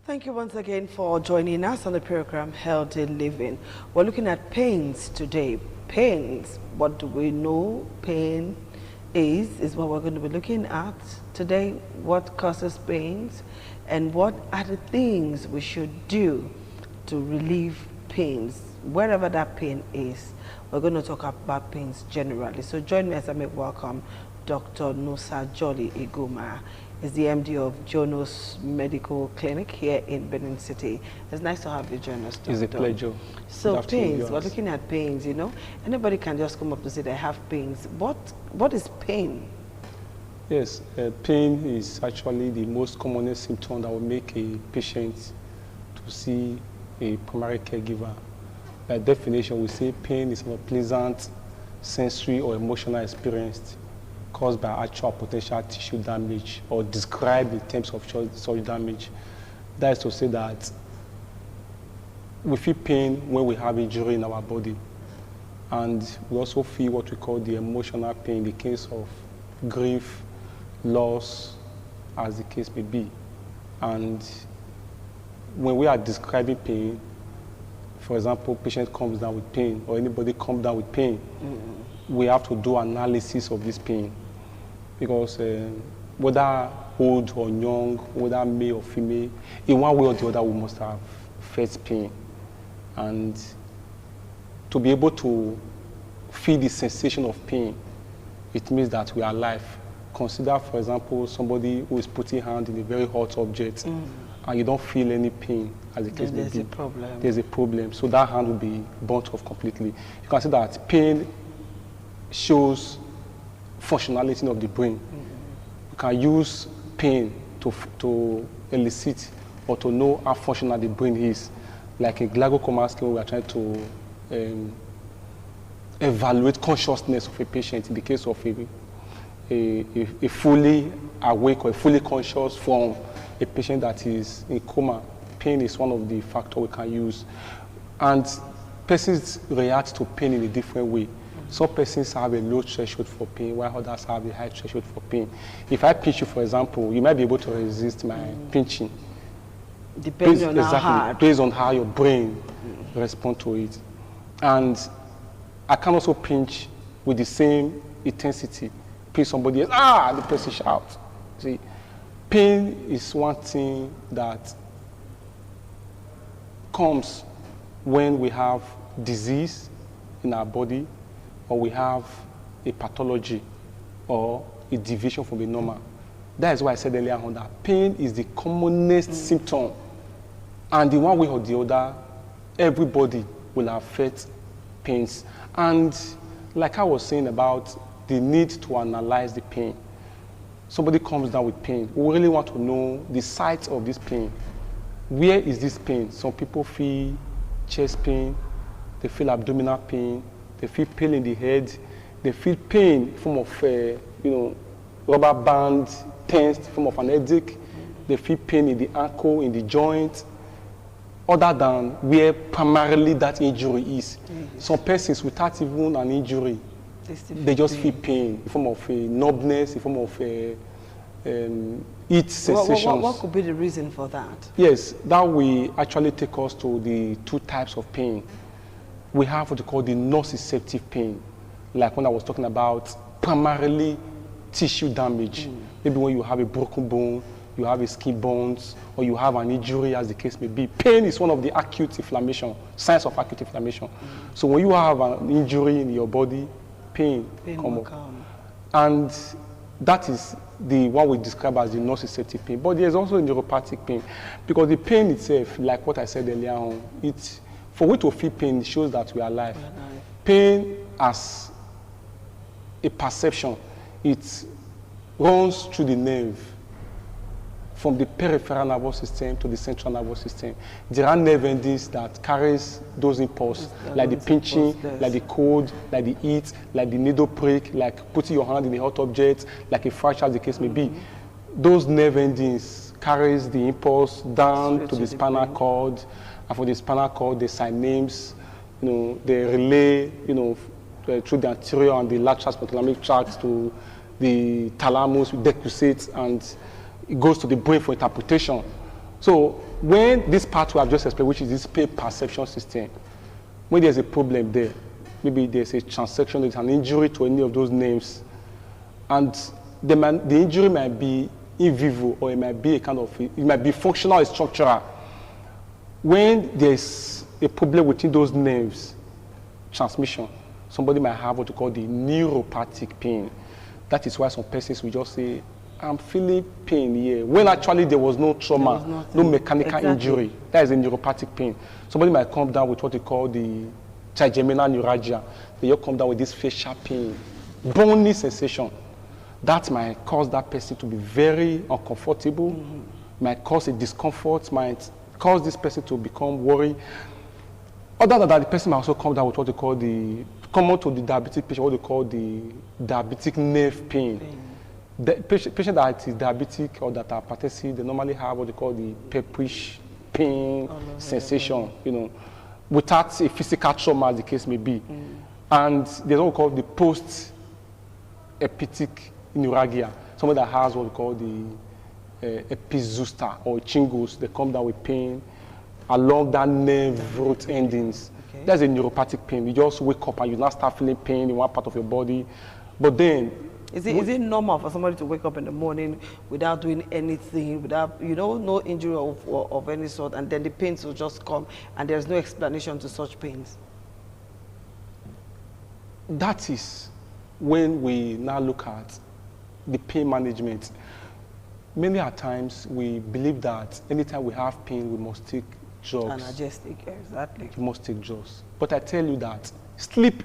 Thank you once again for joining us on the program Healthy Living. We're looking at pains today. Pains, what do we know pain is what we're going to be looking at today. What causes pains and what are the things we should do to relieve pains, wherever that pain is. We're going to talk about pains generally. So join me as I make welcome Dr. Nusa Jolly Iguma. Is the MD of Jonas Medical Clinic here in Benin City. It's nice to have you join us, Doctor. It's a pleasure. So pains, we're looking at pains, you know. Anybody can just come up to say they have pains. What is pain? Yes, pain is actually the most common symptom that will make a patient to see a primary caregiver. By definition, we say pain is an unpleasant sensory or emotional experience caused by actual potential tissue damage or described in terms of such damage. That is to say that we feel pain when we have injury in our body. And we also feel what we call the emotional pain in the case of grief, loss, as the case may be. And when we are describing pain, for example, patient comes down with pain or anybody comes down with pain, we have to do analysis of this pain. Because whether old or young, whether male or female, in one way or the other, we must have felt pain. And to be able to feel the sensation of pain, it means that we are alive. Consider, for example, somebody who is putting hand in a very hot object and you don't feel any pain, as the case may be. There's a problem. There's a problem. So that hand will be burnt off completely. You can see that pain shows functionality of the brain. You can use pain to elicit or to know how functional the brain is. Like in glaucoma scale, we are trying to evaluate consciousness of a patient in the case of a fully awake or a fully conscious form, a patient that is in coma. Pain is one of the factors we can use. And persons react to pain in a different way. Some persons have a low threshold for pain, while others have a high threshold for pain. If I pinch you, for example, you might be able to resist my pinching. Depending on how hard. Based on how your brain responds to it. And I can also pinch with the same intensity. Pinch somebody else, the person shouts. See, pain is one thing that comes when we have disease in our body, or we have a pathology or a deviation from the normal. That is why I said earlier on that pain is the commonest symptom. And in one way or the other, everybody will have felt pains. And like I was saying about the need to analyze the pain. Somebody comes down with pain. We really want to know the site of this pain. Where is this pain? Some people feel chest pain, they feel abdominal pain, they feel pain in the head, they feel pain in form of rubber band, tensed in form of an headache, they feel pain in the ankle, in the joint, other than where primarily that injury is. Some persons without even an injury, they just feel pain in form of numbness, in form of heat sensations. What could be the reason for that? Yes, that will actually take us to the two types of pain. We have what we call the nociceptive pain, like when I was talking about primarily tissue damage. Maybe when you have a broken bone, you have a skin bones, or you have an injury, as the case may be. Pain is one of the acute inflammation, signs of acute inflammation. So when you have an injury in your body, pain will come. And that is the one we describe as the nociceptive pain. But there's also neuropathic pain, because the pain itself, like what I said earlier on, for we to feel pain, it shows that we are alive. Pain as a perception, it runs through the nerve from the peripheral nervous system to the central nervous system. There are nerve endings that carries those impulses, like the pinching, like the cold, like the heat, like the needle prick, like putting your hand in a hot object, like a fracture, as the case may be. Those nerve endings carries the impulse down to the spinal cord, and for the spinal cord, they sign names, they relay, through the anterior and the lateral hypothalamic tract to the thalamus, decussates, and it goes to the brain for interpretation. So when this part we have just explained, which is this pain perception system, when there's a problem there, maybe there's a transaction, there's an injury to any of those names, and the injury might be in vivo, or it might be it might be functional or structural. When there's a problem within those nerves, transmission, somebody might have what we call the neuropathic pain. That is why some persons will just say, I'm feeling pain here, when actually there was no trauma, no mechanical injury. That is a neuropathic pain. Somebody might come down with what we call the trigeminal neuralgia. They just come down with this facial pain, burning sensation. That might cause that person to be very uncomfortable, might cause a discomfort, might cause this person to become worried. Other than that, the person might also come down with what they call common to the diabetic patient, what they call the diabetic nerve pain. The patient that is diabetic or that are hypertensive, they normally have what they call the pepperish pain sensation, you know, without a physical trauma, as the case may be. And there's what we call the post-epitic neuralgia, somebody that has what we call the epizoster or chingos. They come down with pain along that nerve root endings. Okay. That's a neuropathic pain. You just wake up and you now start feeling pain in one part of your body. But then, is it normal for somebody to wake up in the morning without doing anything, without, you know, no injury of any sort, and then the pains will just come and there's no explanation to such pains? That is when we now look at the pain management. Many a times we believe that anytime we have pain, we must take drugs. Analgesic, exactly. You must take drugs. But I tell you that sleep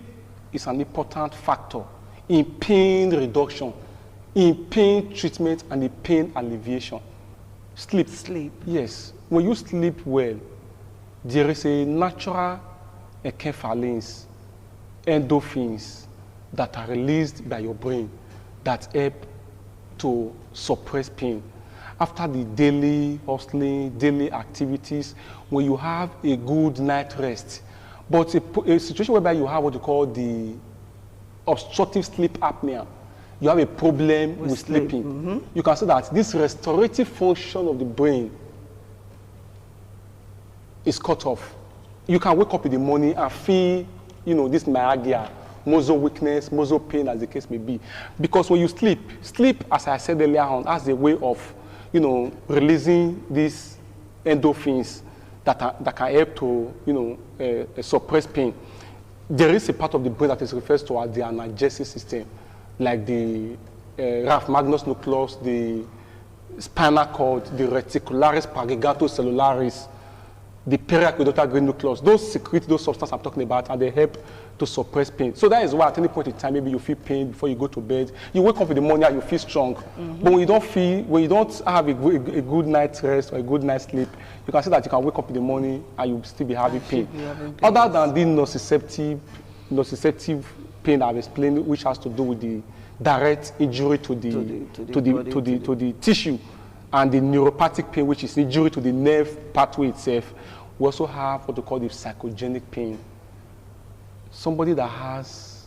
is an important factor in pain reduction, in pain treatment, and in pain alleviation. Sleep. Sleep. Yes. When you sleep well, there is a natural enkephalins, endorphins that are released by your brain that help to suppress pain. After the daily hustling, daily activities, when you have a good night rest, but a situation whereby you have what you call the obstructive sleep apnea, you have a problem with sleeping. You can say that this restorative function of the brain is cut off. You can wake up in the morning and feel, you know, this myalgia, muscle weakness, muscle pain, as the case may be. Because when you sleep, as I said earlier on, has a way of, you know, releasing these endorphins that can help to, you know, suppress pain. There is a part of the brain that is referred to as the analgesic system, like the Ralph Magnus nucleus, the spinal cord, the reticularis parigantocellularis, the periaqueductal green nucleus. Those secrete those substances I'm talking about, and they help to suppress pain. So that is why at any point in time, maybe you feel pain before you go to bed. You wake up in the morning and you feel strong. But when you don't have a good night's rest or a good night's sleep, you can see that you can wake up in the morning and you still be having pain. Other than the nociceptive pain I've explained, which has to do with the direct injury to the tissue, and the neuropathic pain, which is injury to the nerve pathway itself, we also have what we call the psychogenic pain. Somebody that has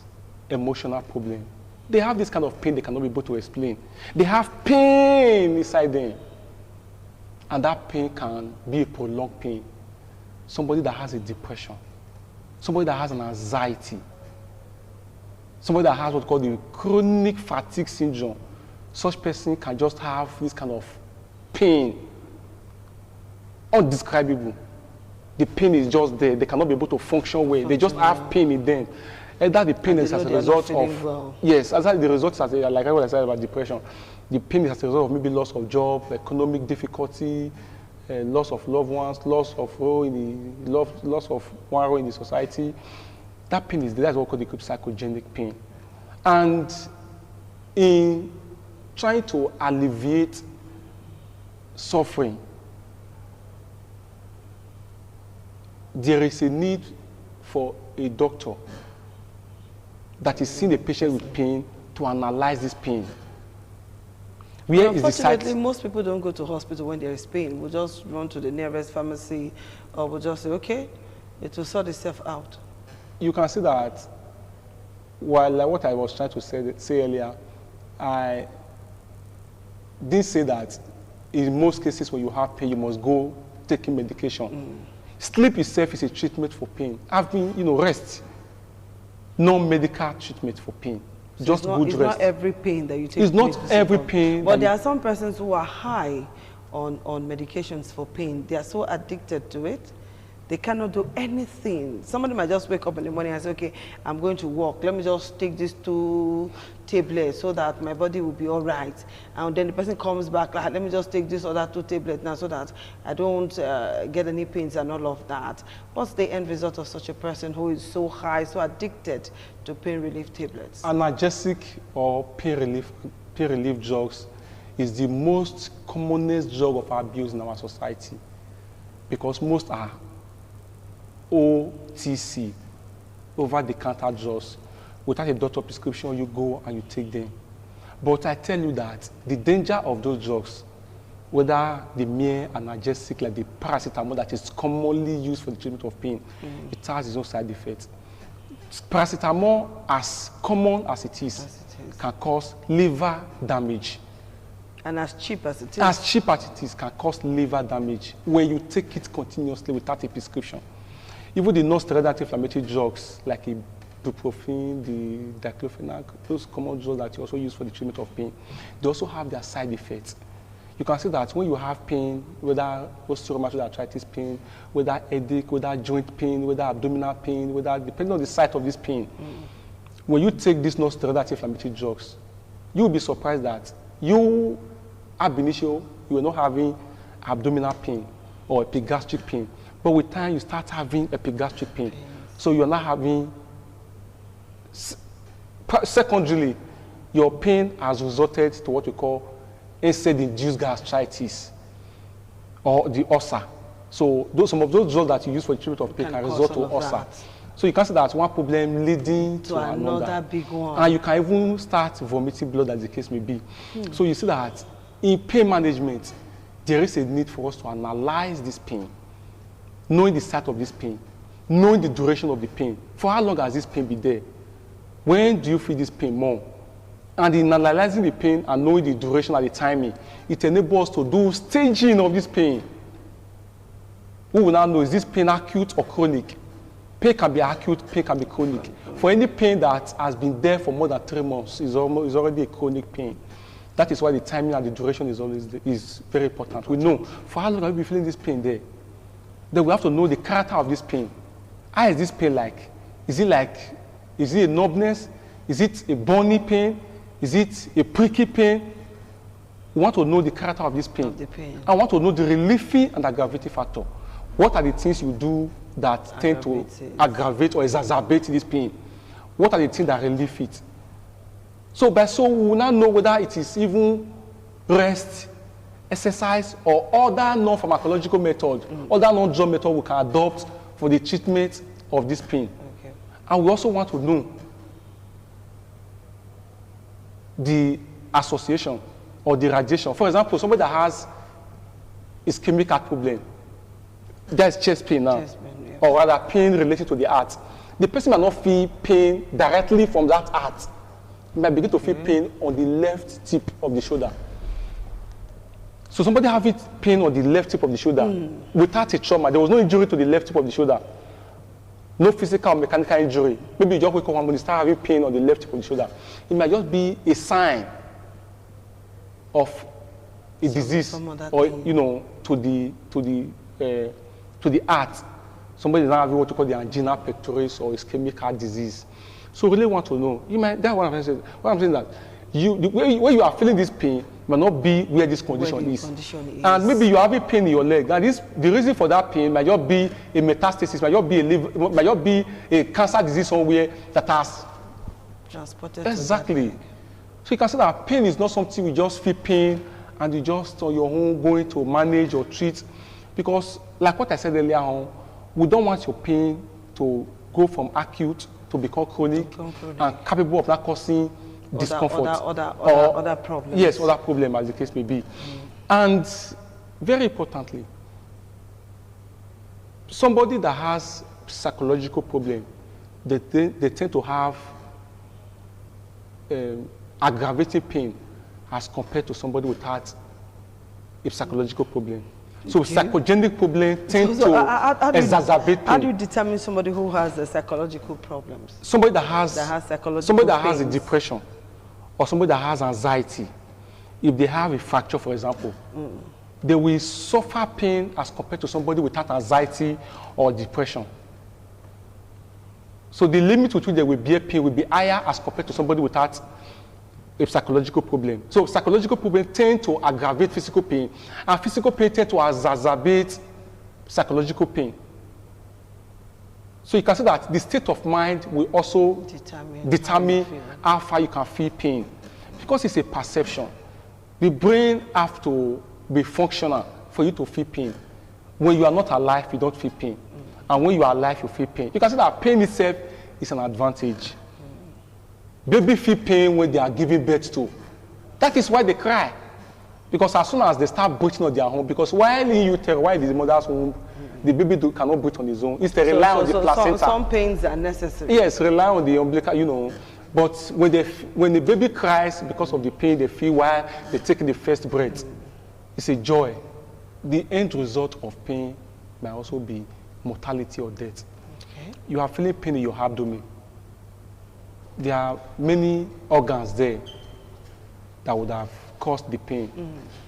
emotional problem, they have this kind of pain they cannot be able to explain. They have pain inside them, and that pain can be a prolonged pain. Somebody that has a depression, somebody that has an anxiety, somebody that has what's called the chronic fatigue syndrome, such person can just have this kind of pain, undescribable. The pain is just there. They cannot be able to function well. They just have pain in them. And that the pain is as a result of, yes, as the result, like what I said about depression, the pain is as a result of maybe loss of job, economic difficulty, loss of loved ones, loss of one role in the society. That pain is there. That's what we call the psychogenic pain. And in trying to alleviate suffering, there is a need for a doctor that is seeing a patient with pain to analyze this pain. Unfortunately, most people don't go to hospital when there is pain. We'll just run to the nearest pharmacy, or we'll just say, okay, it will sort itself out. You can see that, while like what I was trying to say earlier, I didn't say that in most cases when you have pain, you must go taking medication. Sleep itself is a treatment for pain. Having, rest, non-medical treatment for pain. So Just good it's rest. not every pain that you take. It's not every pain. But there are some persons who are high on medications for pain. They are so addicted to it, they cannot do anything. Somebody might just wake up in the morning and say, okay, I'm going to walk. Let me just take these 2 tablets so that my body will be all right. And then the person comes back, like, let me just take this other 2 tablets now so that I don't get any pains and all of that. What's the end result of such a person who is so high, so addicted to pain relief tablets? Analgesic or pain relief drugs is the most commonest drug of abuse in our society, because most are OTC, over-the-counter drugs. Without a doctor prescription, you go and you take them. But I tell you that the danger of those drugs, whether the mere analgesic like the paracetamol that is commonly used for the treatment of pain, it has its own side effects. Paracetamol, as common as it is, can cause liver damage. And as cheap as it is? As cheap as it is, can cause liver damage when you take it continuously without a prescription. Even the non-steroidal anti-inflammatory drugs like ibuprofen, the diclofenac, those common drugs that you also use for the treatment of pain, they also have their side effects. You can see that when you have pain, whether osteoarthritis arthritis pain, whether headache, whether joint pain, whether abdominal pain, whether depending on the site of this pain, when you take these non-steroidal anti-inflammatory drugs, you will be surprised that you, ab initio, you are not having abdominal pain or epigastric pain. But with time, you start having epigastric pain. So you're not having, secondarily, your pain has resulted to what we call NSAID-induced gastritis or the ulcer. So some of those drugs that you use for the treatment of pain can result to ulcer. So you can see that one problem leading to another big one. And you can even start vomiting blood, as the case may be. So you see that in pain management, there is a need for us to analyze this pain, knowing the site of this pain, knowing the duration of the pain. For how long has this pain been there? When do you feel this pain more? And in analyzing the pain and knowing the duration and the timing, it enables us to do staging of this pain. We will now know, is this pain acute or chronic? Pain can be acute, pain can be chronic. For any pain that has been there for more than 3 months is already a chronic pain. That is why the timing and the duration is very important. We know, for how long have you been feeling this pain there? Then we have to know the character of this pain. How is this pain like? Is it a numbness? Is it a burning pain? Is it a pricky pain? We want to know the character of this pain. I want to know the relieving and aggravating factor. What are the things you do that tend to aggravate or exacerbate this pain? What are the things that relieve it? So we will now know whether it is even rest, exercise, or other non-pharmacological method, other non-drug method we can adopt for the treatment of this pain. Okay. And we also want to know the association or the radiation. For example, somebody that has ischemic heart problem, there's chest pain now, or rather pain related to the heart. The person might not feel pain directly from that heart. He might begin to feel pain on the left tip of the shoulder. So somebody having pain on the left tip of the shoulder without a trauma, there was no injury to the left tip of the shoulder, no physical or mechanical injury. Maybe you just wake up one morning, start having pain on the left tip of the shoulder. It might just be a sign of a disease, or to the heart. Somebody is now having what you call the angina pectoris or ischemic heart disease. So we really want to know. That's what I'm saying. What I'm saying is that where you are feeling this pain might not be where this condition is. And maybe you are having pain in your leg. And the reason for that pain might just be a metastasis, might just be a cancer disease somewhere that has transported. Exactly. So you can say that pain is not something we just feel pain and you just on your own going to manage or treat. Because like what I said earlier on, we don't want your pain to go from acute to become chronic and capable of not causing discomfort. Other problems. Yes, other problems as the case may be. And very importantly, somebody that has psychological problem, they tend to have aggravating pain as compared to somebody without a psychological problem. So psychogenic problems tend to exacerbate pain. How do you determine somebody who has psychological problems? Somebody that has a depression, or somebody that has anxiety, if they have a fracture, for example, they will suffer pain as compared to somebody without anxiety or depression. So the limit with which they will bear pain will be higher as compared to somebody without a psychological problem. So psychological problems tend to aggravate physical pain, and physical pain tend to exacerbate psychological pain. So you can see that the state of mind will also determine how far you can feel pain. Because it's a perception. The brain has to be functional for you to feel pain. When you are not alive, you don't feel pain. And when you are alive, you feel pain. You can see that pain itself is an advantage. Baby feel pain when they are giving birth to. That is why they cry. Because as soon as they start breathing on their own, because while in utero, while in the mother's womb, the baby cannot breathe on his own. It's rely on the placenta. Some pains are necessary. Yes, rely on the umbilical, you know. But when the baby cries because of the pain they feel while they're taking the first breath, it's a joy. The end result of pain might also be mortality or death. Okay. You are feeling pain in your abdomen. There are many organs there that would have caused the pain.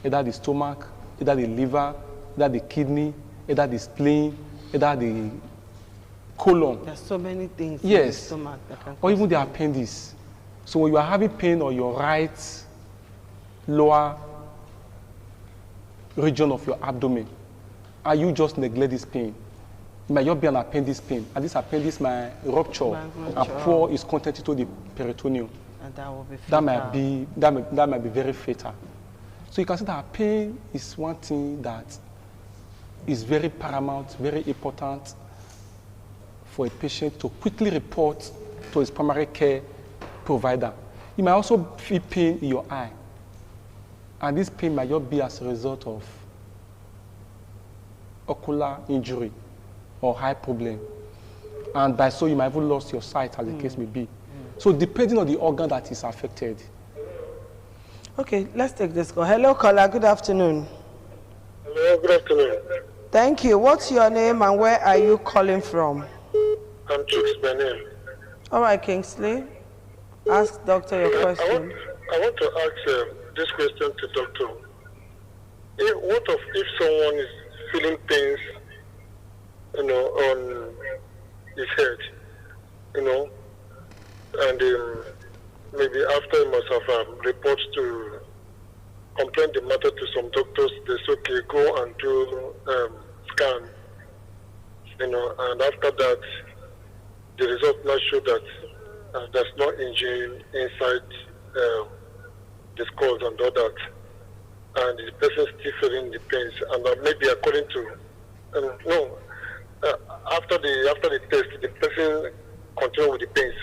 Either the stomach, either the liver, either the kidney, either the spleen, either the colon. There's so many things in the stomach that can cause or even the appendix. So when you are having pain on your right lower region of your abdomen, and you just neglect this pain, it might just be an appendix pain, and this appendix might rupture and pour its content into the peritoneum. And that will be fatal. That might be very fatal. So you can see that pain is one thing that is very paramount, very important for a patient to quickly report to his primary care provider. You might also feel pain in your eye, and this pain might just be as a result of ocular injury or eye problem, and by so you might even lose your sight, as the case may be. So depending on the organ that is affected. Okay, let's take this call. Hello, caller. Good afternoon. Hello, good afternoon. Thank you. What's your name and where are you calling from? I'm Chicks, my name. All right, Kingsley. Ask doctor your question. I want to ask this question to doctor. What if someone is feeling pains, on his head, and maybe after he must have reports to complain the matter to some doctors, they say, okay, go and do scan, and after that, the result now show that there's no injury inside the skull and all that, and the person still feeling the pains, and maybe according to after the test, the person continue with the pains.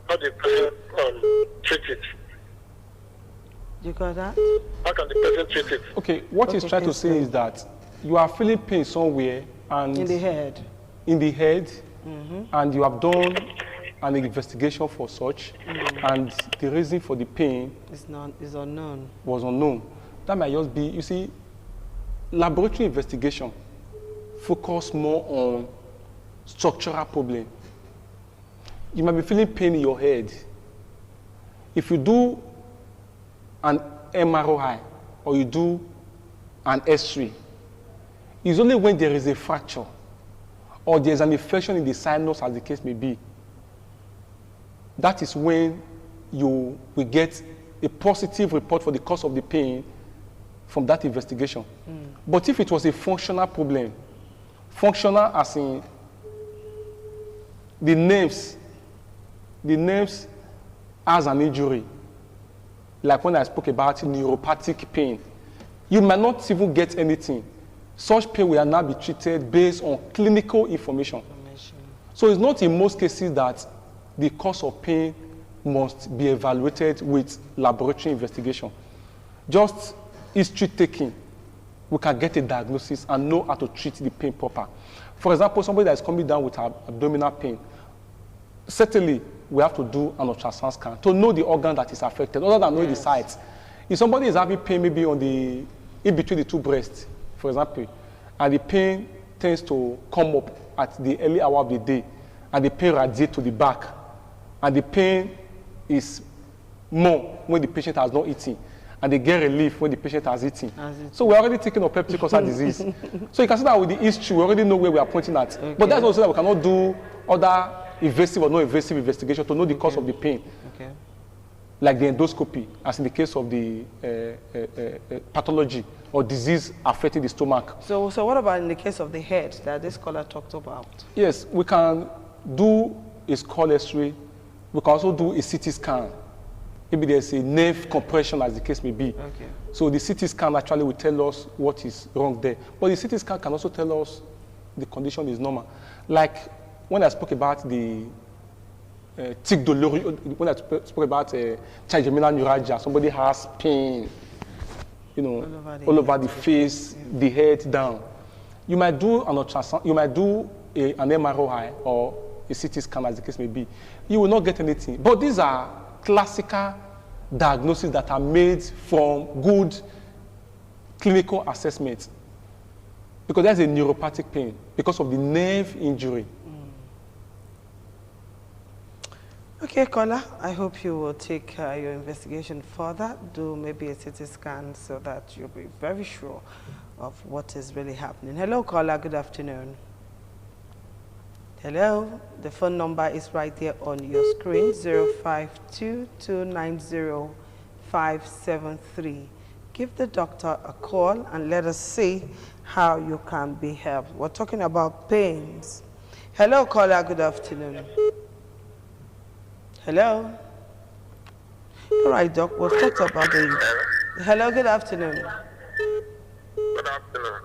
How the person treat it? You got that? How can the person treat it? Okay, what he's trying to say is that you are feeling pain somewhere, and in the head. And you have done an investigation for such, and the reason for the pain is unknown. Was unknown. That might just be, you see, laboratory investigation focus more on structural problem. You might be feeling pain in your head. If you do an MRI or you do an X-ray, it's only when there is a fracture or there's an infection in the sinus, as the case may be, that is when you will get a positive report for the cause of the pain from that investigation. But if it was a functional problem, functional as in the nerves has an injury, like when I spoke about neuropathic pain, you might not even get anything. Such pain will now be treated based on clinical information. So it's not in most cases that the cause of pain must be evaluated with laboratory investigation. Just history taking, we can get a diagnosis and know how to treat the pain proper. For example, somebody that is coming down with abdominal pain, certainly we have to do an ultrasound scan to know the organ that is affected, other than knowing the sites. If somebody is having pain maybe on the in between the two breasts, for example, and the pain tends to come up at the early hour of the day, and the pain radiates to the back, and the pain is more when the patient has not eaten, and they get relief when the patient has eaten. So we're already taking up peptic ulcer disease. So you can see that with the history, we already know where we are pointing at. Okay. But that's also that we cannot do other invasive or non-invasive investigation to know the cause of the pain. Okay. Like the endoscopy, as in the case of the pathology or disease affecting the stomach. So what about in the case of the head that this caller talked about? Yes, we can do a skull X-ray. We can also do a CT scan. Maybe there's a nerve compression, as the case may be. Okay. So the CT scan actually will tell us what is wrong there. But the CT scan can also tell us the condition is normal. Like when I spoke about the tic douloureux, when I spoke about trigeminal neuralgia, somebody has pain, you know, all over the face, the head down. You might do an ultrasound, you might do an MRI or a CT scan, as the case may be. You will not get anything. But these are classical diagnoses that are made from good clinical assessment, because there's a neuropathic pain because of the nerve injury. Okay, caller, I hope you will take your investigation further, do maybe a CT scan so that you'll be very sure of what is really happening. Hello, caller, good afternoon. Hello, the phone number is right there on your screen, 052-290-573. Give the doctor a call and let us see how you can be helped. We're talking about pains. Hello, caller, good afternoon. Hello? All right, Doc, we've talked about the... Hello, good afternoon. Good afternoon.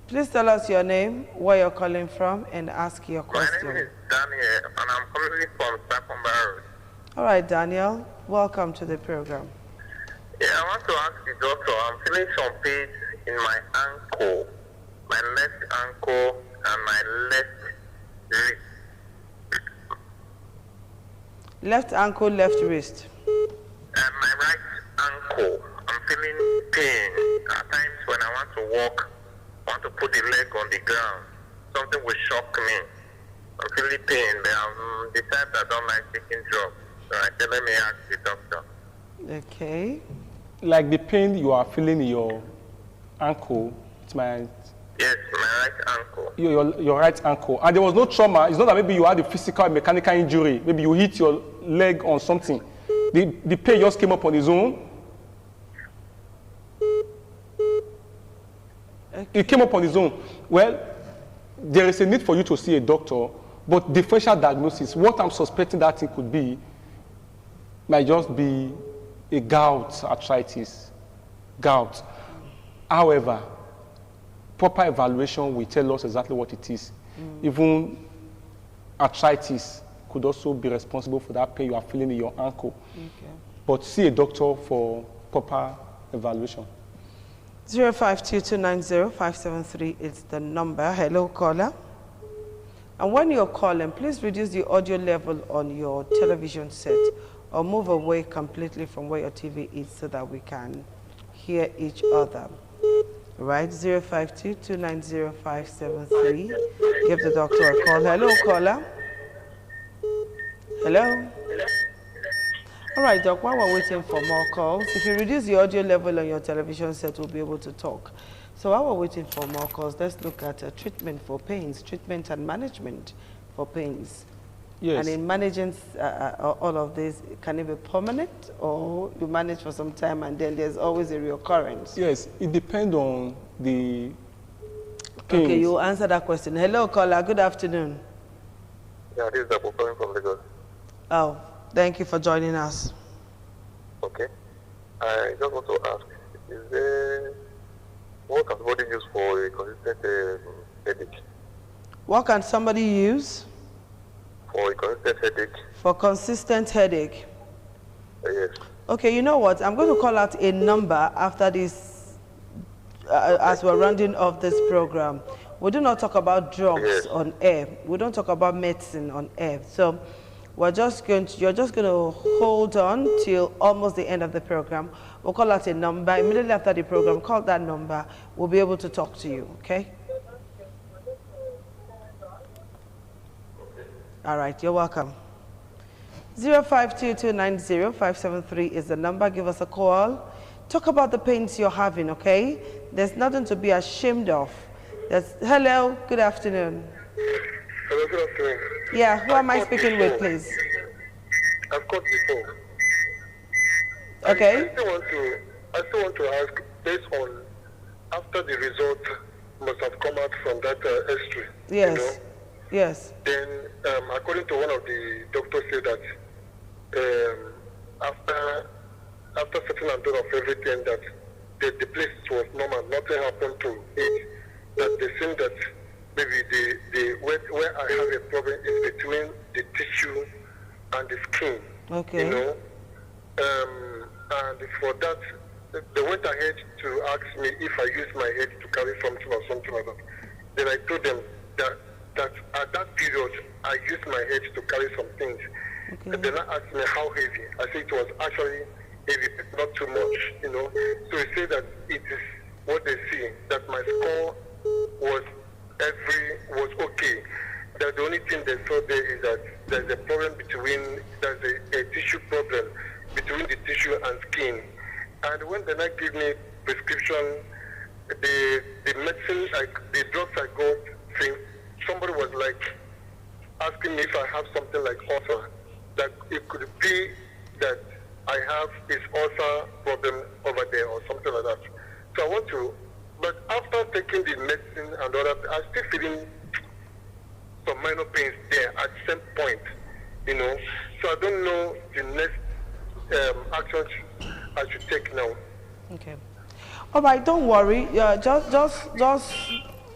Please tell us your name, where you're calling from, and ask your question. My name is Daniel, and I'm calling from Sakumba Road. All right, Daniel, welcome to the program. Yeah, I want to ask the doctor, I'm feeling some pain in my ankle, my left ankle, and my left wrist. Left ankle, left wrist. And my right ankle, I'm feeling pain. At times when I want to walk, I want to put the leg on the ground. Something will shock me. I'm feeling pain, but I'm decided I don't like taking drugs. So I said, let me ask the doctor. Okay. Like the pain you are feeling in your ankle, it's my... Yes, my right ankle. Your right ankle. And there was no trauma. It's not that maybe you had a physical mechanical injury. Maybe you hit your leg on something. The pain just came up on its own. Okay. It came up on its own. Well, there is a need for you to see a doctor, but differential diagnosis, what I'm suspecting that it could be, might just be a gout arthritis. Gout. However, proper evaluation will tell us exactly what it is. Even arthritis could also be responsible for that pain you are feeling in your ankle. Okay. But see a doctor for proper evaluation. 052-290-573 is the number. Hello, caller. And when you're calling, please reduce the audio level on your television set or move away completely from where your TV is so that we can hear each other. Right, 052-290-573. Give the doctor a call. Hello, caller. Hello. All right, Doc, while we're waiting for more calls, if you reduce the audio level on your television set, we'll be able to talk. So while we're waiting for more calls, let's look at treatment for pains, treatment and management for pains. Yes. And in managing all of this, can it be permanent, or you manage for some time and then there's always a reoccurrence? Yes, it depends on the pains. Okay, you answer that question. Hello, caller. Good afternoon. Yeah, this is Dr. calling from Lagos. Oh, thank you for joining us. Okay. I just want to ask, what can somebody use for a consistent headache? What can somebody use? For a consistent headache. For consistent headache? Yes. Okay, you know what? I'm going to call out a number after this, as we're rounding off this program. We do not talk about drugs on air. We don't talk about medicine on air. So you're just going to hold on till almost the end of the program. We'll call out a number. Immediately after the program, call that number. We'll be able to talk to you, okay? All right, you're welcome. 052290-573 is the number. Give us a call. Talk about the pains you're having, okay? There's nothing to be ashamed of. Hello, good afternoon. Hello, good afternoon. Yeah, who am I speaking with, please? I've called before. Okay. I still want to ask, based on after the result must have come out from that X-ray. Yes. You know, yes. Then, according to one of the doctors, said that after setting and done of everything, that the place was normal, nothing happened to it. That they think that maybe where I have a problem is between the tissue and the skin. Okay. You know, and for that, they went ahead to ask me if I use my head to carry something or something like that. Then I told them that at that period I used my head to carry some things. Okay. Then they asked me how heavy. I said it was actually heavy, but not too much. You know, so they say that it is what they see, that my score was okay. That the only thing they saw there is that there's a problem there's a tissue problem between the tissue and skin. And when they not give me prescription, the medicine, the drugs I got, somebody was like asking me if I have something like ulcer, that it could be that I have this ulcer problem over there or something like that. So I want to, but after taking the medicine and all that, I'm still feeling some minor pains there at the same point, you know. So I don't know the next actions I should take now. Okay. All right, don't worry. Just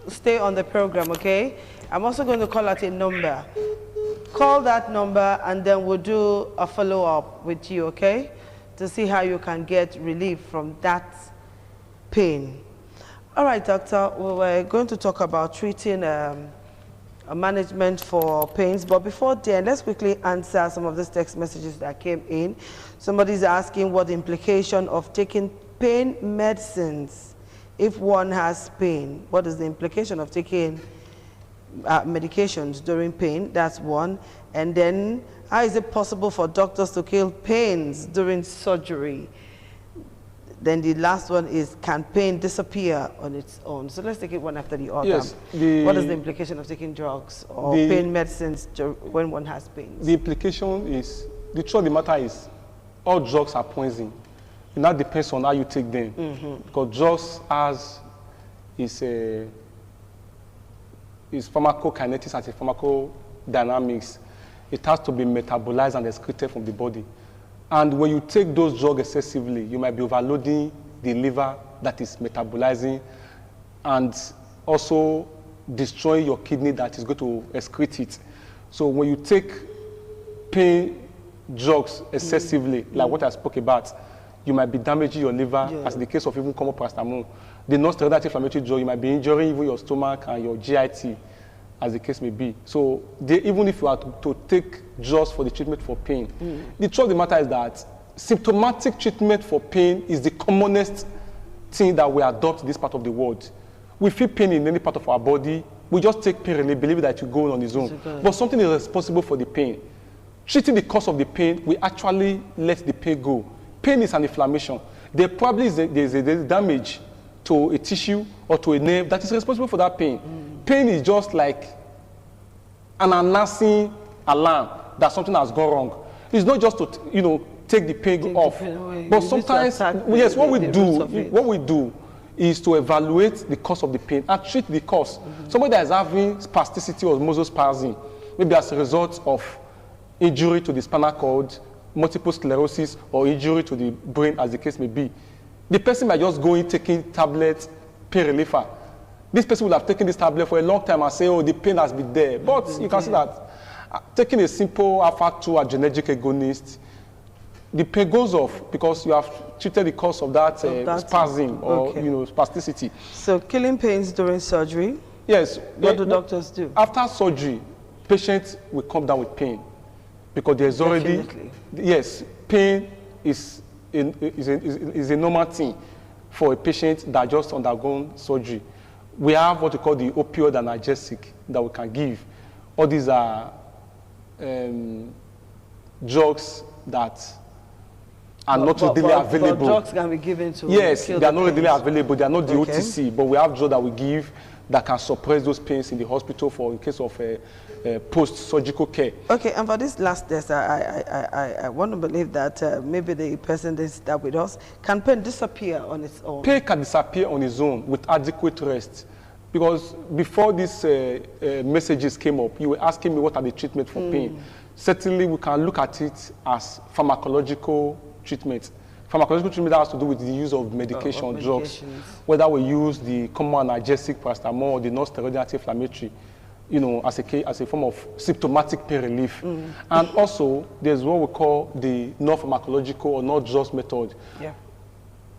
stay on the program, okay? I'm also going to call out a number. Call that number and then we'll do a follow-up with you, okay? To see how you can get relief from that pain. All right, doctor, we're going to talk about treating a management for pains, but before then, let's quickly answer some of these text messages that came in. Somebody's asking what the implication of taking pain medicines if one has pain. What is the implication of taking medications during pain? That's one. And then, how is it possible for doctors to kill pains during surgery? Then the last one is, can pain disappear on its own? So let's take it one after the other. Yes, what is the implication of taking drugs or pain medicines when one has pain? The implication is, the truth of the matter is, all drugs are poison. And that depends on how you take them. Because drugs is pharmacokinetics and pharmacodynamics. It has to be metabolized and excreted from the body. And when you take those drugs excessively, you might be overloading the liver that is metabolizing and also destroying your kidney that is going to excrete it. So when you take pain drugs excessively, like what I spoke about, you might be damaging your liver, as in the case of even common paracetamol. The non-steroidal anti-inflammatory drug, you might be injuring even your stomach and your GIT, as the case may be. So even if you are to take drugs for the treatment for pain, the truth of the matter is that symptomatic treatment for pain is the commonest thing that we adopt in this part of the world. We feel pain in any part of our body, we just take pain relief, believe that it will go on its own. But something is responsible for the pain. Treating the cause of the pain, we actually let the pain go. Pain is an inflammation. There probably is there's damage to a tissue or to a nerve that is responsible for that pain. Pain is just like an announcing alarm that something has gone wrong. It's not just to take the pain off, but sometimes yes, what we do is to evaluate the cause of the pain and treat the cause. Somebody that is having spasticity or muscle spasm, maybe as a result of injury to the spinal cord, multiple sclerosis, or injury to the brain, as the case may be. The person might just go in taking tablets, pain reliever. This person will have taken this tablet for a long time and say, oh, the pain has been there. But you can see that taking a simple alpha-2 adrenergic agonist, the pain goes off because you have treated the cause of that spasm or spasticity. So killing pains during surgery? Yes. What do doctors do? After surgery, patients will come down with pain. because there's already, Definitely. yes, pain is a normal thing for a patient that just undergone surgery. We have what we call the opioid analgesic that we can give. All these are drugs that are not readily available. But drugs can be given to yes, kill they are the not readily pains. available. They are not the Okay. OTC, but we have drugs that we give that can suppress those pains in the hospital for in case of post-surgical care. Okay, and for this last test, I want to believe that maybe the person that with us, can pain disappear on its own? Pain can disappear on its own with adequate rest. Because before these messages came up, you were asking me what are the treatments for pain. Certainly, we can look at it as pharmacological treatment. Pharmacological treatment that has to do with the use of medication, drugs. Whether we use the common analgesic, paracetamol, or the non-steroidal anti-inflammatory, you know, as a form of symptomatic pain relief. And also, there's what we call the non-pharmacological or non-drugs method,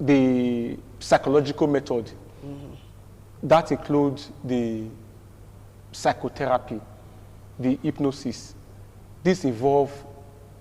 the psychological method. That includes the psychotherapy, the hypnosis. This involves,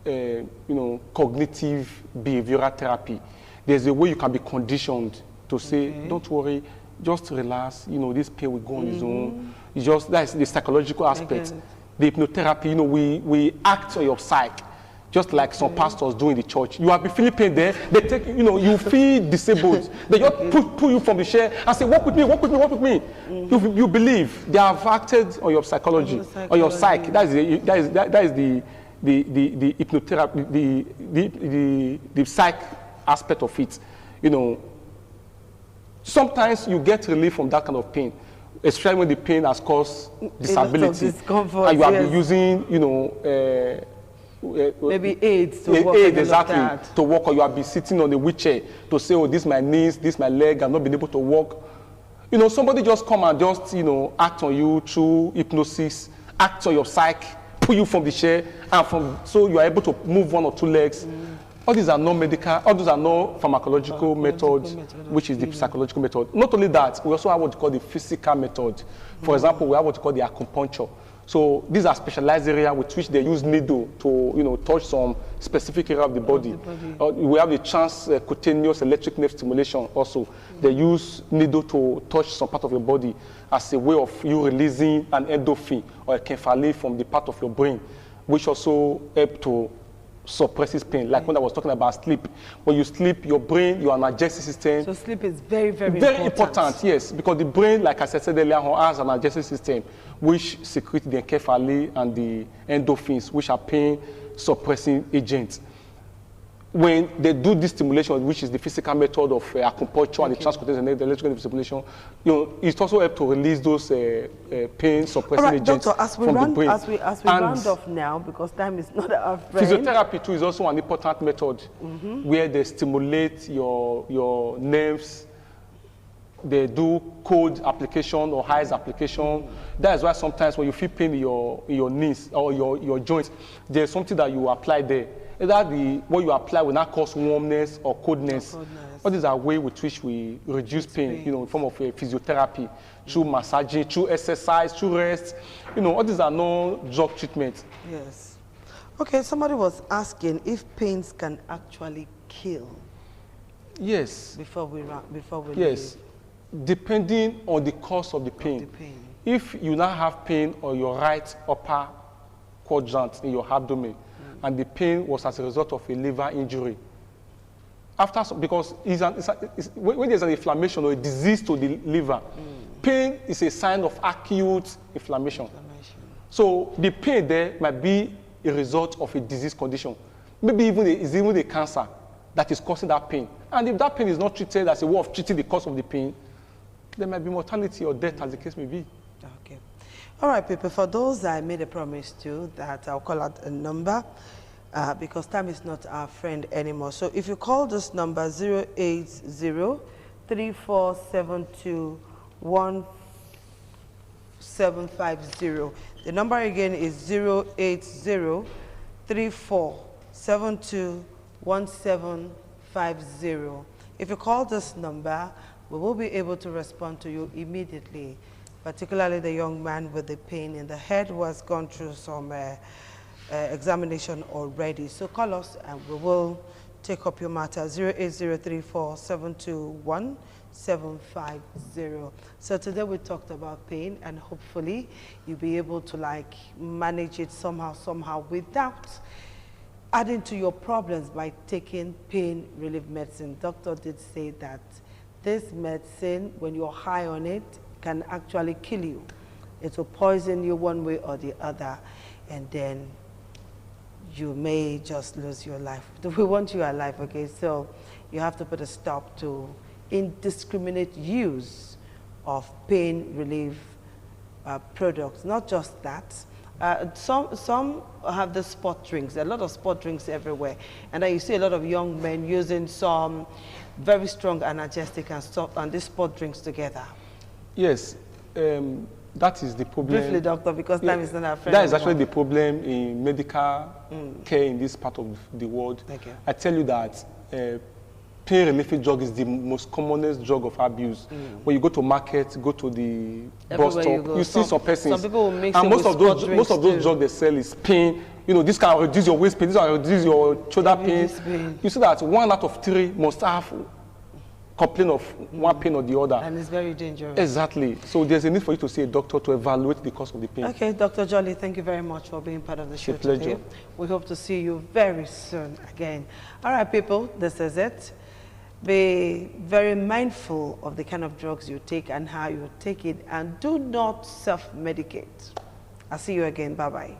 you know, cognitive behavioral therapy. There's a way you can be conditioned to say, don't worry, just relax, you know, this pain will go on its own. It's just, that's the psychological aspect. The hypnotherapy, you know, we act on your psyche, just like some pastors do in the church. You have been feeling pain there, they take, you know, you feel disabled. They just pull you from the chair and say, walk with me, walk with me, walk with me. You believe they have acted on your psychology, on your psyche. That is the hypnotherapy, the psych aspect of it. You know, sometimes you get relief from that kind of pain, especially when the pain has caused disability, discomfort, and you have been using, you know, maybe aids to walk, exactly, to walk, or you have been sitting on a wheelchair to say, oh, this is my knees, this is my leg, I've not been able to walk. You know, somebody just come and just, you know, act on you through hypnosis, act on your psyche, pull you from the chair, and so you are able to move one or two legs. All these are non-medical, all those are non-pharmacological methods, which is the psychological method. Not only that, we also have what we call the physical method. For example, we have what we call the acupuncture. So these are specialized areas with which they use needle to, you know, touch some specific area of the body. We have the transcutaneous electric nerve stimulation also. They use needle to touch some part of your body as a way of you releasing an endorphin or a enkephalin from the part of your brain, which also help to suppresses pain. Like when I was talking about sleep. When you sleep, your brain, your analgesic system. So sleep is very, very important, yes, because the brain, like I said earlier on, has an analgesic system which secretes the enkephalin and the endorphins, which are pain suppressing agents. When they do this stimulation, which is the physical method of acupuncture and the transcutaneous electrical nerve stimulation, you know, it also helps to release those pain suppressing agents from the brain. As we round off now, because time is not our friend. Physiotherapy too is also an important method where they stimulate your nerves. They do cold application or ice application. That is why sometimes when you feel pain in your knees or your joints, there's something that you apply there. Either what you apply will not cause warmness or coldness. All these are ways with which we reduce pain, you know, in form of physiotherapy, through massaging, through exercise, through rest. You know, all these are no drug treatments. Yes. Okay, somebody was asking if pains can actually kill. Yes. Before we yes. leave. Depending on the cause of the pain. If you now have pain on your right upper quadrant in your abdomen, and the pain was as a result of a liver injury. Because when there's an inflammation or a disease to the liver, pain is a sign of acute inflammation. So the pain there might be a result of a disease condition. Maybe even a cancer that is causing that pain. And if that pain is not treated as a way of treating the cause of the pain, there might be mortality or death, as the case may be. Okay. All right, people, for those I made a promise to that I'll call out a number because time is not our friend anymore. So if you call this number 080-3472-1750, the number again is 080-3472-1750. If you call this number, we will be able to respond to you immediately, particularly the young man with the pain in the head who has gone through some examination already. So call us and we will take up your matter. 08034721750. So today we talked about pain, and hopefully you'll be able to like manage it somehow without adding to your problems by taking pain relief medicine. Doctor did say that this medicine, when you're high on it, can actually kill you. It will poison you one way or the other, and then you may just lose your life. We want you alive, okay? So you have to put a stop to indiscriminate use of pain relief products. Not just that. Some have the sport drinks. There are a lot of sport drinks everywhere. And then you see a lot of young men using some very strong analgesic and these sport drinks together. Yes. That is the problem. Briefly, doctor, because time is not our friend. That is actually the problem in medical care in this part of the world. Thank you. I tell you that pain relief drug is the most commonest drug of abuse. When you go to market, go to the bus stop, you see some persons. Some people will mix and it most with of those drugs they sell is pain. You know, this can reduce your waist pain, this can reduce your shoulder pain. You see that 1 out of 3 must have complain of one pain or the other. And it's very dangerous. Exactly. So there's a need for you to see a doctor to evaluate the cause of the pain. Okay, Dr. Jolly, thank you very much for being part of the show It's a pleasure. today. We hope to see you very soon again. All right, people, this is it. Be very mindful of the kind of drugs you take and how you take it, and do not self-medicate. I'll see you again. Bye-bye.